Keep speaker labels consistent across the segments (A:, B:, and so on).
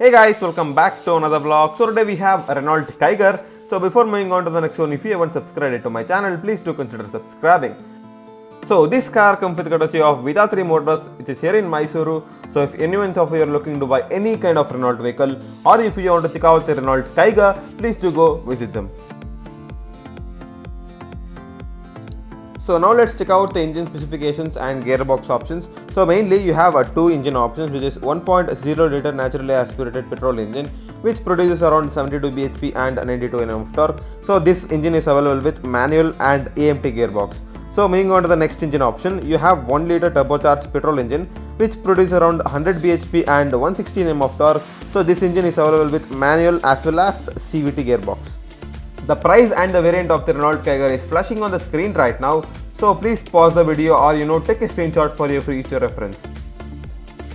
A: Hey guys, welcome back to another vlog. So today we have a Renault Kiger. So before moving on to the next one, if you haven't subscribed to my channel, please do consider subscribing. So this car comes with courtesy of Vitara 3 Motors, which is here in Mysuru. So if anyone of you are looking to buy any kind of Renault vehicle, or if you want to check out the Renault Kiger, please do go visit them. So now let's check out the engine specifications and gearbox options. So mainly you have two engine options, which is 1.0 liter naturally aspirated petrol engine, which produces around 72 bhp and 92 Nm of torque. So this engine is available with manual and AMT gearbox. So moving on to the next engine option, you have 1 liter turbocharged petrol engine, which produces around 100 bhp and 160 Nm of torque. So this engine is available with manual as well as the CVT gearbox. The price and the variant of the Renault Kiger is flashing on the screen right now, so please pause the video or take a screenshot for your future reference.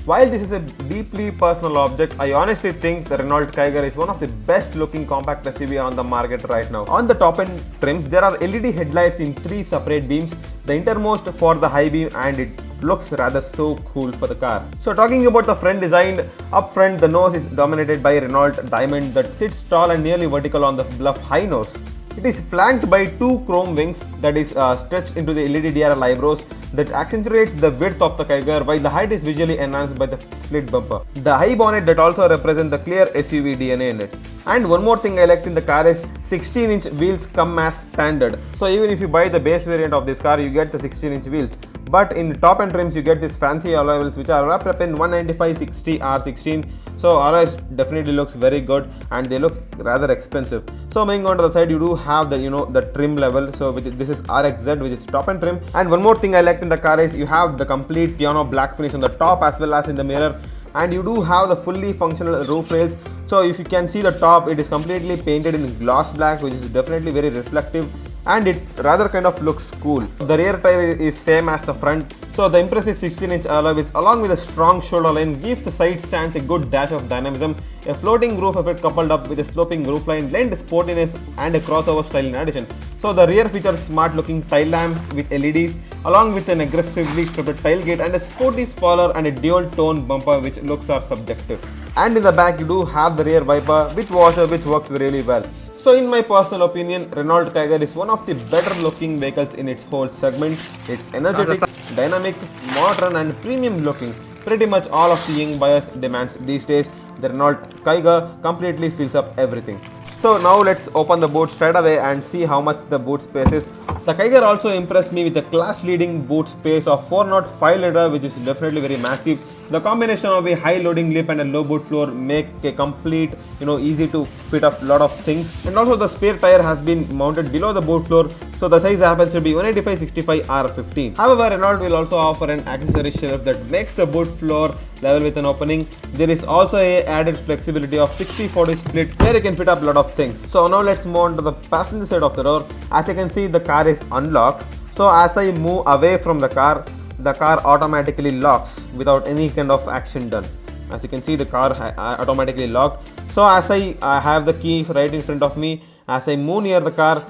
A: While this is a deeply personal object, I honestly think the Renault Kiger is one of the best looking compact SUV on the market right now. On the top end trim, there are LED headlights in 3 separate beams, the innermost for the high beam, and it looks rather so cool for the car. So talking about the front design, up front the nose is dominated by Renault diamond that sits tall and nearly vertical on the bluff high nose. It is flanked by 2 chrome wings that is stretched into the LED DRL eyebrows that accentuates the width of the Kiger, while the height is visually enhanced by the split bumper. The high bonnet that also represents the clear SUV DNA in it. And one more thing I liked in the car is 16-inch wheels come as standard. So even if you buy the base variant of this car, you get the 16-inch wheels. But in the top end trims, you get this fancy alloy wheels which are wrapped up in 195/60 R16. So alloys definitely looks very good and they look rather expensive. So moving on to the side, you do have the the trim level. So this is RXZ, which is top end trim. And one more thing I liked in the car is you have the complete piano black finish on the top as well as in the mirror. And you do have the fully functional roof rails. So if you can see the top, it is completely painted in gloss black, which is definitely very reflective. And it rather kind of looks cool. The rear tire is same as the front. So the impressive 16-inch alloy wheels along with a strong shoulder line gives the side stands a good dash of dynamism. A floating roof effect coupled up with a sloping roofline lend sportiness and a crossover style in addition. So the rear features smart looking tail lamps with LEDs along with an aggressively sculpted tailgate and a sporty spoiler and a dual tone bumper, which looks are subjective. And in the back you do have the rear wiper with washer, which works really well. So in my personal opinion, Renault Kiger is one of the better looking vehicles in its whole segment. It's energetic, dynamic, modern and premium looking. Pretty much all of the young buyers demands these days. The Renault Kiger completely fills up everything. So now let's open the boot straight away and see how much the boot space is. The Kiger also impressed me with the class leading boot space of 405 liter, which is definitely very massive. The combination of a high loading lip and a low boot floor make a complete, easy to fit up lot of things. And also the spare tire has been mounted below the boot floor, so the size happens to be 185/65 R15. However, Renault will also offer an accessory shelf that makes the boot floor level with an opening. There is also a added flexibility of 60/40 split where you can fit up lot of things. So now let's move on to the passenger side of the door. As you can see, the car is unlocked. So as I move away from the car automatically locks without any kind of action done. As you can see, the car automatically locked. So as I have the key right in front of me, as I move near the car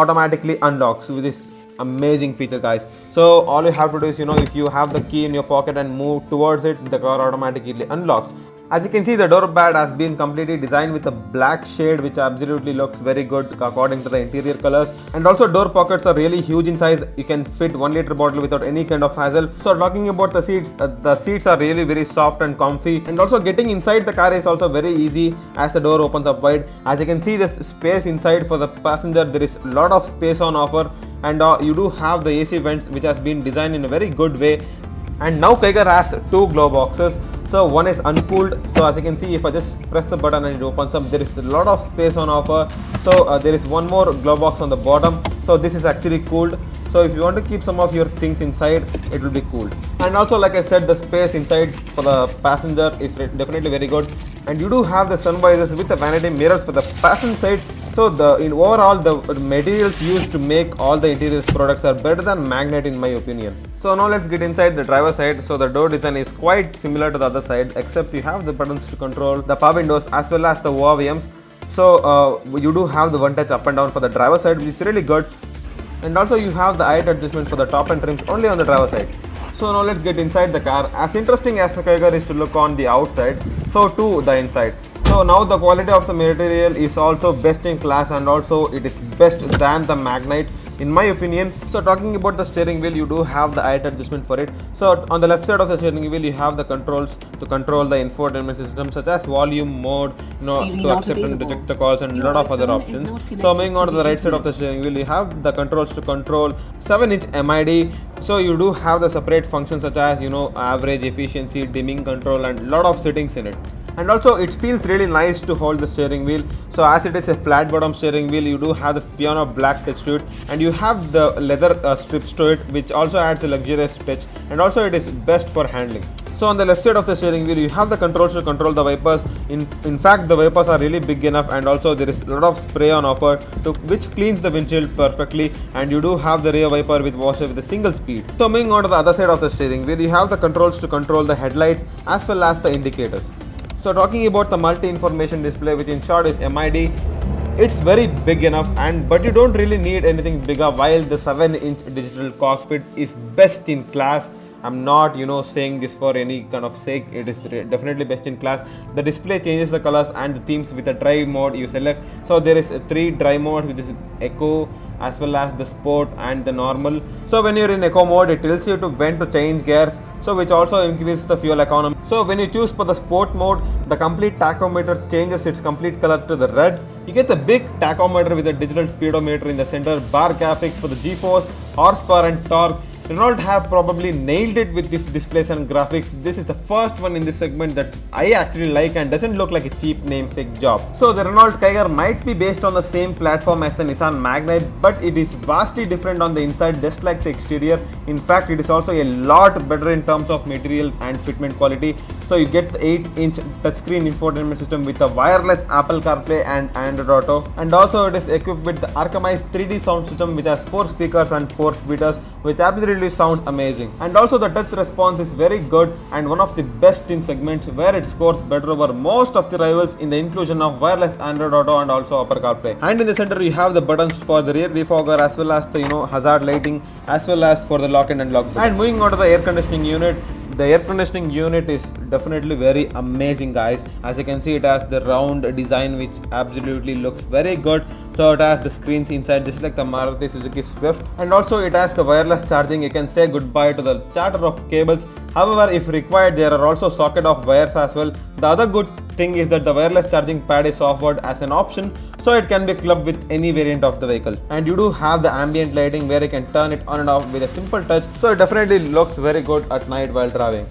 A: automatically unlocks with this amazing feature, guys. So all you have to do is if you have the key in your pocket and move towards it, the car automatically unlocks. As you can see, the door pad has been completely designed with a black shade, which absolutely looks very good according to the interior colors. And also door pockets are really huge in size. You can fit 1 liter bottle without any kind of hassle. So talking about the seats are really very soft and comfy. And also getting inside the car is also very easy as the door opens up wide. As you can see, the space inside for the passenger, there is a lot of space on offer. And you do have the AC vents, which has been designed in a very good way. And now Kiger has 2 glow boxes. So one is uncooled. So as you can see, if I just press the button and it opens up, there is a lot of space on offer. So there is one more glove box on the bottom. So this is actually cooled. So if you want to keep some of your things inside, it will be cooled. And also, like I said, the space inside for the passenger is definitely very good. And you do have the sun visors with the vanity mirrors for the passenger side. So overall, the materials used to make all the interior products are better than Magnite in my opinion. So now let's get inside the driver side. So the door design is quite similar to the other side, except you have the buttons to control the power windows as well as the ORVMs. So you do have the one touch up and down for the driver side, which is really good. And also you have the height adjustment for the top end trims only on the driver side. So now let's get inside the car. As interesting as the Kiger is to look on the outside, so too the inside. So now the quality of the material is also best in class, and also it is best than the Magnite in my opinion. So talking about the steering wheel, you do have the height adjustment for it. So on the left side of the steering wheel, you have the controls to control the infotainment system such as volume, mode, to accept and reject the calls, and a lot of other options. So moving on to the right side of the steering wheel, you have the controls to control 7-inch MID. So you do have the separate functions such as average, efficiency, dimming control, and lot of settings in it. And also it feels really nice to hold the steering wheel. So as it is a flat bottom steering wheel, you do have the piano black touch to it, and you have the leather strips to it, which also adds a luxurious touch, and also it is best for handling. So on the left side of the steering wheel, you have the controls to control the wipers. In fact, the wipers are really big enough, and also there is a lot of spray on offer which cleans the windshield perfectly, and you do have the rear wiper with washer with a single speed. So moving on to the other side of the steering wheel, you have the controls to control the headlights as well as the indicators. So talking about the multi-information display, which in short is MID, it's very big enough, but you don't really need anything bigger, while the 7-inch digital cockpit is best in class. I'm not saying this for any kind of sake, it is definitely best in class. The display changes the colors and the themes with a drive mode you select. So there is 3 drive modes, which is Eco as well as the Sport and the normal. So when you're in Eco mode, it tells you to when to change gears, so which also increases the fuel economy. So when you choose for the Sport mode, the complete tachometer changes its complete color to the red. You get the big tachometer with a digital speedometer in the center, bar graphics for the G-force, horsepower and torque. Renault have probably nailed it with this displays and graphics. This is the first one in this segment that I actually like and doesn't look like a cheap namesake job. So the Renault Kiger might be based on the same platform as the Nissan Magnite, but it is vastly different on the inside, just like the exterior. In fact, it is also a lot better in terms of material and fitment quality. So you get the 8-inch touchscreen infotainment system with a wireless Apple CarPlay and Android Auto, and also it is equipped with the Archimized 3D sound system, which has 4 speakers and 4 tweeters, which absolutely sound amazing. And also the touch response is very good and one of the best in segments, where it scores better over most of the rivals in the inclusion of wireless Android Auto and also Apple CarPlay. And in the center you have the buttons for the rear defogger as well as the hazard lighting as well as for the lock and unlock button. And moving on to the air conditioning unit, the air conditioning unit is definitely very amazing, guys. As you can see, it has the round design which absolutely looks very good. So it has the screens inside just like the Maruti Suzuki Swift, and also it has the wireless charging. You can say goodbye to the chatter of cables. However, if required, there are also socket of wires as well. The other good thing is that the wireless charging pad is offered as an option, so it can be clubbed with any variant of the vehicle. And you do have the ambient lighting where you can turn it on and off with a simple touch, so it definitely looks very good at night while driving.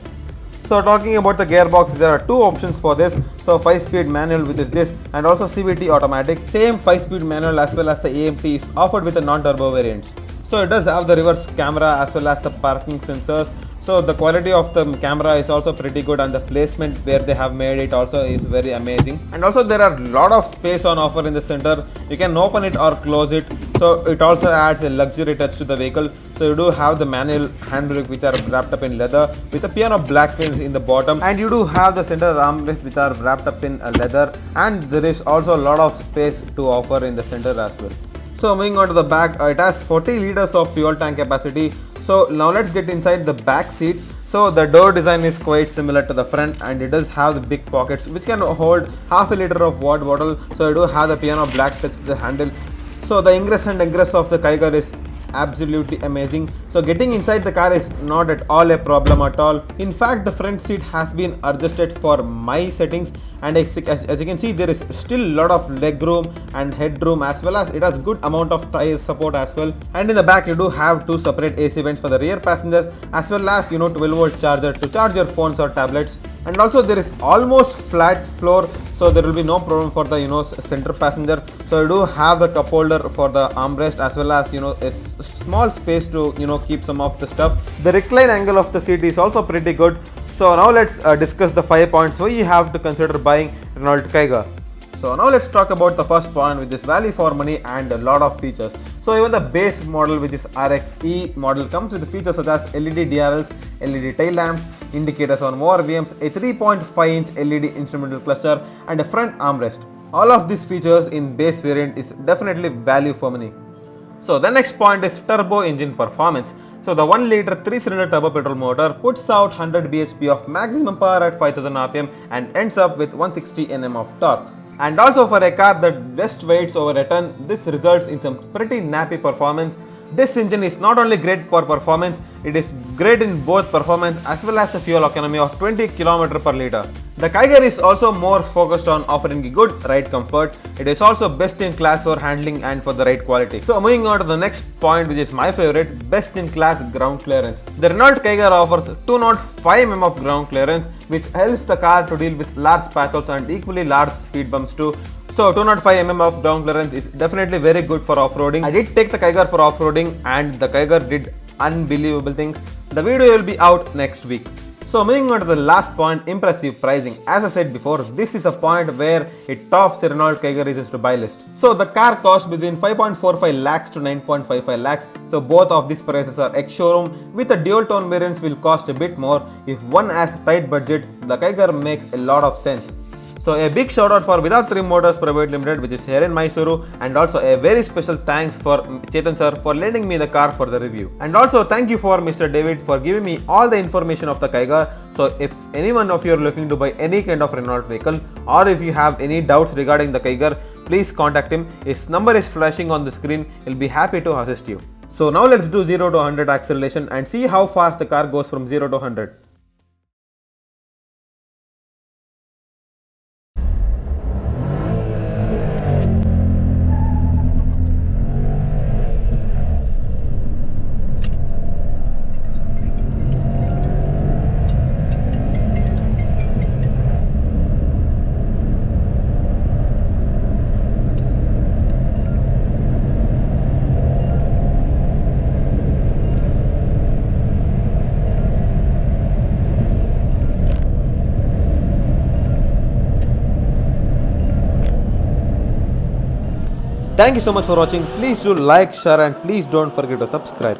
A: So talking about the gearbox, there are 2 options for this. So 5-speed manual, which is this, and also CVT automatic. Same 5-speed manual as well as the AMT is offered with the non-turbo variants. So it does have the reverse camera as well as the parking sensors. So the quality of the camera is also pretty good, and the placement where they have made it also is very amazing. And also there are a lot of space on offer in the center. You can open it or close it. So it also adds a luxury touch to the vehicle. So you do have the manual handbrake which are wrapped up in leather with a piano black fins in the bottom, and you do have the center armrest which are wrapped up in leather, and there is also a lot of space to offer in the center as well. So moving on to the back, it has 40 liters of fuel tank capacity. So now let's get inside the back seat. So the door design is quite similar to the front, and it does have the big pockets which can hold half a liter of water bottle. So you do have the piano black touch to the handle. So the ingress and egress of the Kiger is absolutely amazing. So getting inside the car is not at all a problem at all. In fact, the front seat has been adjusted for my settings, and as you can see, there is still a lot of leg room and headroom, as well as it has good amount of tire support as well. And in the back you do have 2 separate AC vents for the rear passengers, as well as 12-volt charger to charge your phones or tablets. And also there is almost flat floor, so there will be no problem for the center passenger. So you do have the cup holder for the armrest, as well as a small space to keep some of the stuff. The recline angle of the seat is also pretty good. So now let's discuss the 5 points why you have to consider buying Renault Kiger. So now let's talk about the first point, which is value for money and a lot of features. So even the base model, which is RXE model, comes with features such as LED DRLs, LED tail lamps, indicators on more VMs, a 3.5-inch LED instrumental cluster, and a front armrest. All of these features in base variant is definitely value for money. So the next point is turbo engine performance. So the 1-liter 3-cylinder turbo-petrol motor puts out 100 bhp of maximum power at 5000 rpm and ends up with 160 Nm of torque. And also for a car that just weighs over a ton, this results in some pretty nappy performance. This engine is not only great for performance, it is great in both performance as well as the fuel economy of 20 km per liter. The Kiger is also more focused on offering a good ride comfort. It is also best in class for handling and for the ride quality. So moving on to the next point, which is my favorite, best in class ground clearance. The Renault Kiger offers 205 mm of ground clearance, which helps the car to deal with large patches and equally large speed bumps too. So 205 mm of ground clearance is definitely very good for off-roading. I did take the Kiger for off-roading and the Kiger did unbelievable things. The video will be out next week. So moving on to the last point, impressive pricing. As I said before, this is a point where it tops the Renault Kiger reasons to buy list. So the car costs between 5.45 lakhs to 9.55 lakhs. So both of these prices are ex-showroom. With the dual tone variants will cost a bit more. If one has tight budget, the Kiger makes a lot of sense. So a big shout out for Without Trim Motors Private Limited, which is here in Mysuru, and also a very special thanks for Chetan sir for lending me the car for the review. And also thank you for Mr. David for giving me all the information of the Kiger. So if any one of you are looking to buy any kind of Renault vehicle, or if you have any doubts regarding the Kiger, please contact him. His number is flashing on the screen. He'll be happy to assist you. So now let's do 0 to 100 acceleration and see how fast the car goes from 0 to 100. Thank you so much for watching. Please do like, share and please don't forget to subscribe.